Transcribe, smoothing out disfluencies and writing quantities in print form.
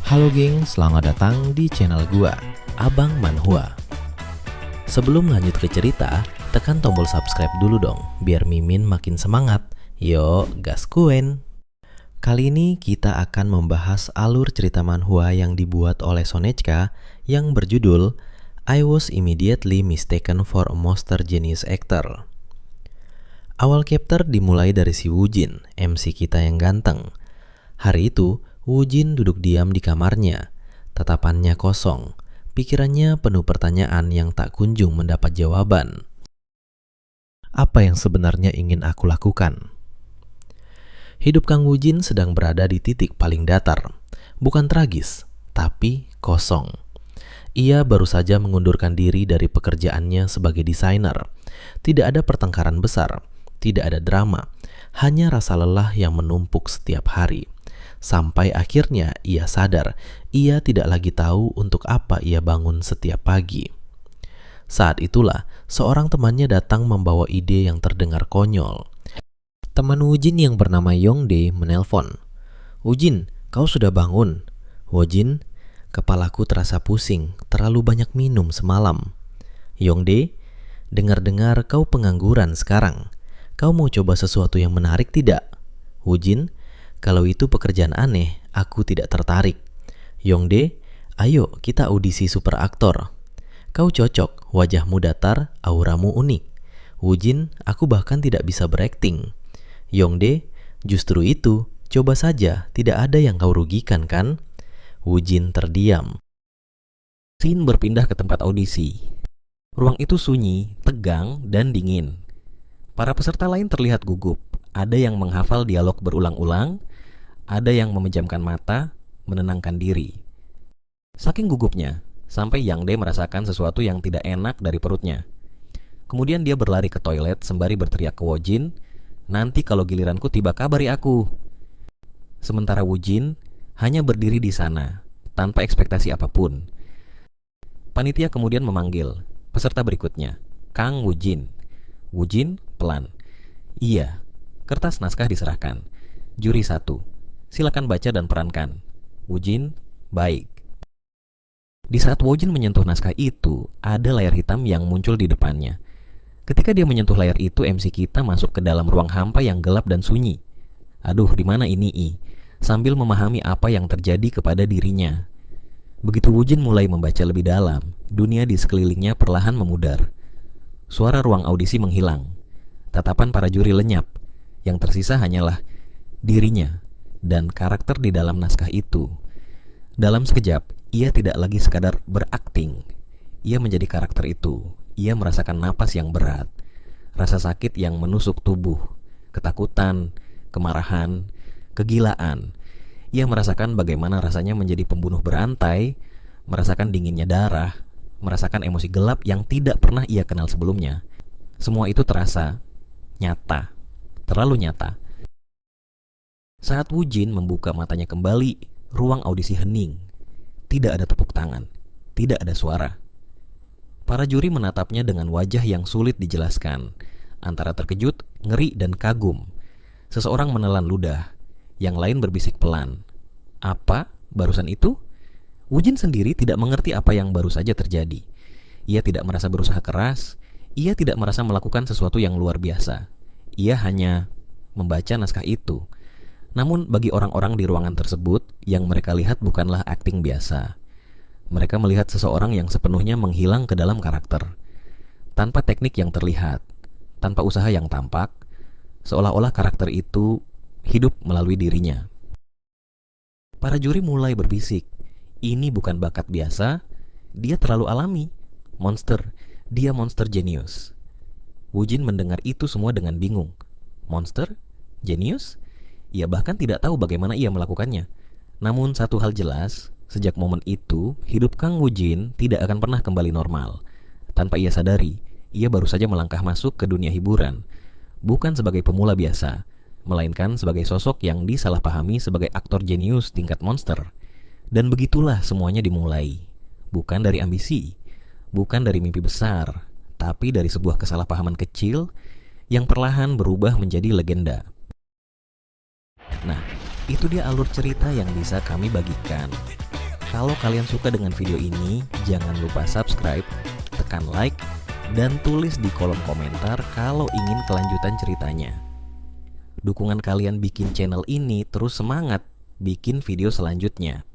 Halo geng, selamat datang di channel gua, Abang Manhwa. Sebelum lanjut ke cerita, tekan tombol subscribe dulu dong, biar Mimin makin semangat. Yo, gaskuen! Kali ini kita akan membahas alur cerita manhwa yang dibuat oleh Sonechka yang berjudul I Was Immediately Mistaken for a Monster Genius Actor. Awal chapter dimulai dari si Woojin, MC kita yang ganteng. Hari itu, Woojin duduk diam di kamarnya, tatapannya kosong, pikirannya penuh pertanyaan yang tak kunjung mendapat jawaban. Apa yang sebenarnya ingin aku lakukan? Hidup Kang Woojin sedang berada di titik paling datar, bukan tragis, tapi kosong. Ia baru saja mengundurkan diri dari pekerjaannya sebagai desainer. Tidak ada pertengkaran besar, tidak ada drama, hanya rasa lelah yang menumpuk setiap hari. Sampai akhirnya ia sadar, ia tidak lagi tahu untuk apa ia bangun setiap pagi. Saat itulah, seorang temannya datang membawa ide yang terdengar konyol. Teman Woojin yang bernama Yongdae menelpon. "Woojin, kau sudah bangun?" "Woojin, kepalaku terasa pusing, terlalu banyak minum semalam." "Yongdae, dengar-dengar kau pengangguran sekarang. Kau mau coba sesuatu yang menarik tidak?" "Woojin, kalau itu pekerjaan aneh, aku tidak tertarik." "Yongdae, ayo kita audisi super aktor. Kau cocok, wajahmu datar, auramu unik." "Woojin, aku bahkan tidak bisa berakting." "Yongdae, justru itu, coba saja, tidak ada yang kau rugikan kan?" Woojin terdiam. Scene berpindah ke tempat audisi. Ruang itu sunyi, tegang, dan dingin. Para peserta lain terlihat gugup. Ada yang menghafal dialog berulang-ulang, ada yang memejamkan mata, menenangkan diri. Saking gugupnya, sampai Yongdae merasakan sesuatu yang tidak enak dari perutnya. Kemudian dia berlari ke toilet sembari berteriak ke Woojin, "Nanti kalau giliranku tiba kabari aku." Sementara Woojin hanya berdiri di sana, tanpa ekspektasi apapun. Panitia kemudian memanggil peserta berikutnya, Kang Woojin. Woojin pelan. "Iya." Kertas naskah diserahkan. "Juri 1, silakan baca dan perankan." Woojin, "Baik." Di saat Woojin menyentuh naskah itu, ada layar hitam yang muncul di depannya. Ketika dia menyentuh layar itu, MC kita masuk ke dalam ruang hampa yang gelap dan sunyi. Aduh, di mana ini sambil memahami apa yang terjadi kepada dirinya. Begitu Woojin mulai membaca lebih dalam, dunia di sekelilingnya perlahan memudar. Suara ruang audisi menghilang. Tatapan para juri lenyap. Yang tersisa hanyalah dirinya dan karakter di dalam naskah itu. Dalam sekejap, ia tidak lagi sekadar berakting. Ia menjadi karakter itu. Ia merasakan napas yang berat, rasa sakit yang menusuk tubuh, ketakutan, kemarahan, kegilaan. Ia merasakan bagaimana rasanya menjadi pembunuh berantai, merasakan dinginnya darah, merasakan emosi gelap yang tidak pernah ia kenal sebelumnya. Semua itu terasa nyata, terlalu nyata. Saat Woojin membuka matanya kembali, ruang audisi hening. Tidak ada tepuk tangan, tidak ada suara. Para juri menatapnya dengan wajah yang sulit dijelaskan, antara terkejut, ngeri, dan kagum. Seseorang menelan ludah, yang lain berbisik pelan. "Apa barusan itu?" Woojin sendiri tidak mengerti apa yang baru saja terjadi. Ia tidak merasa berusaha keras, ia tidak merasa melakukan sesuatu yang luar biasa. Ia hanya membaca naskah itu. Namun bagi orang-orang di ruangan tersebut, yang mereka lihat bukanlah akting biasa. Mereka melihat seseorang yang sepenuhnya menghilang ke dalam karakter. Tanpa teknik yang terlihat, tanpa usaha yang tampak, seolah-olah karakter itu hidup melalui dirinya. Para juri mulai berbisik, "Ini bukan bakat biasa, dia terlalu alami. Monster, dia monster jenius." Woojin mendengar itu semua dengan bingung. Monster? Jenius? Ia bahkan tidak tahu bagaimana ia melakukannya. Namun satu hal jelas, sejak momen itu, hidup Kang Woojin tidak akan pernah kembali normal. Tanpa ia sadari, ia baru saja melangkah masuk ke dunia hiburan. Bukan sebagai pemula biasa, melainkan sebagai sosok yang disalahpahami sebagai aktor jenius tingkat monster. Dan begitulah semuanya dimulai. Bukan dari ambisi, bukan dari mimpi besar, tapi dari sebuah kesalahpahaman kecil yang perlahan berubah menjadi legenda. Nah, itu dia alur cerita yang bisa kami bagikan. Kalau kalian suka dengan video ini, jangan lupa subscribe, tekan like, dan tulis di kolom komentar kalau ingin kelanjutan ceritanya. Dukungan kalian bikin channel ini terus semangat bikin video selanjutnya.